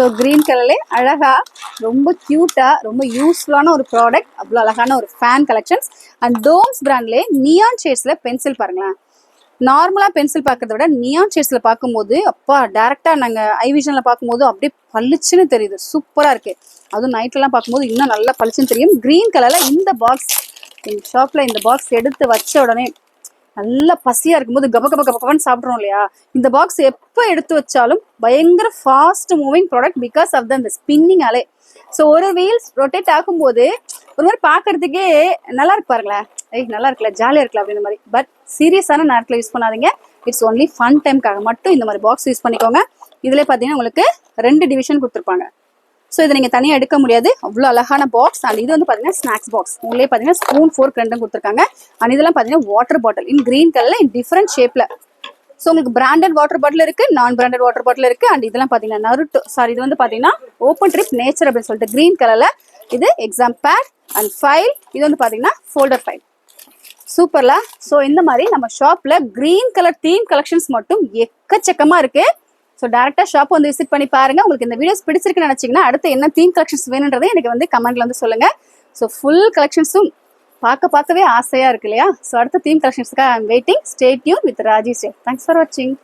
So green கலர்லே அழகா ரொம்ப க்யூட்டா ரொம்ப யூஸ்ஃபுல்லான ஒரு ப்ராடக்ட். அவ்வளோ அழகான ஒரு ஃபேன் கலெக்ஷன்ஸ். அண்ட் டோம்ஸ் பிராண்ட்லேயே நியான் ஷேட்ஸில் பென்சில் பாருங்களேன். நார்மலாக பென்சில் பார்க்கறத விட நியான் ஷேட்ஸில் பார்க்கும்போது அப்பா டேரெக்டாக நாங்கள் ஐவிஷனில் பார்க்கும்போது அப்படியே பளிச்சுன்னு தெரியுது. சூப்பராக இருக்குது. அதுவும் நைட்லலாம் பார்க்கும்போது இன்னும் நல்லா பளிச்சுன்னு தெரியும். க்ரீன் கலரில் இந்த பாக்ஸ் எங்கள் ஷாப்பில் இந்த பாக்ஸ் எடுத்து வச்ச உடனே நல்லா பசியாக இருக்கும்போது கபன்னு சாப்பிட்றோம் இல்லையா, இந்த பாக்ஸ் எப்போ எடுத்து வச்சாலும் பயங்கர fast moving product because of the இந்த ஸ்பின்னிங் அலே. ஸோ ஒரு வீல்ஸ் ரொட்டேட் ஆகும்போது ஒரு மாதிரி பார்க்கறதுக்கே நல்லா இருக்கு பாருங்களேன். நல்லா இருக்குல்ல, ஜாலியாக இருக்குல்ல அப்படின்ற மாதிரி. பட் சீரியஸான நேரத்தில் யூஸ் பண்ணாதீங்க. இட்ஸ் ஒன்லி ஃபன் டைம்காக மட்டும் இந்த மாதிரி பாக்ஸ் யூஸ் பண்ணிக்கோங்க. இதில் பார்த்தீங்கன்னா உங்களுக்கு 2 டிவிஷன் கொடுத்துருப்பாங்க. ஸோ இதை நீங்கள் தனியாக எடுக்க முடியாது. அவ்வளோ அழகான பாக்ஸ். அண்ட் இது வந்து பார்த்தீங்கன்னா ஸ்நாக்ஸ் பாக்ஸ். உங்களே பார்த்தீங்கன்னா ஸ்பூன் ஃபோர்க் 2 கொடுத்துருக்காங்க. அண்ட் இதெல்லாம் பார்த்தீங்கன்னா வாட்டர் பாட்டில் இன் க்ரீன் கலரில் இன் டிஃப்ரெண்ட் ஷேப்பில். ஸோ உங்களுக்கு பிராண்டட் வாட்டர் பாட்டில் இருக்குது, நான் பிராண்டட் வாட்டர் பாட்டில் இருக்குது. அண்ட் இதெல்லாம் பார்த்தீங்கன்னா நருட்டோ இது வந்து பார்த்தீங்கன்னா ஓப்பன் ட்ரிப் நேச்சர் அப்படின்னு சொல்லிட்டு க்ரீன் கலரில். இது எக்ஸாம் பேட் அண்ட் ஃபைல். இது வந்து பார்த்தீங்கன்னா ஃபோல்டர் ஃபைல். சூப்பர்ல. ஸோ இந்த மாதிரி நம்ம ஷாப்பில் க்ரீன் கலர் தீம் கலெக்ஷன்ஸ் மட்டும் எக்கச்சக்கமாக இருக்குது. ஸோ டேரெக்டாக ஷாப் வந்து விசிட் பண்ணி பாருங்கள். உங்களுக்கு இந்த வீடியோஸ் பிடிச்சிருக்குன்னு நினச்சிங்கன்னா அடுத்து என்ன தீம் கலெக்ஷன்ஸ் வேணுன்றதை எனக்கு வந்து கமெண்ட்ல வந்து சொல்லுங்கள். ஸோ ஃபுல் கலெக்ஷன்ஸும் பார்க்கவே ஆசையாக இருக்கு இல்லையா? ஸோ அடுத்த தீம் கலெக்ஷன்ஸ்க்காக I am waiting. Stay tuned with Raji. Thanks for வாட்சிங்.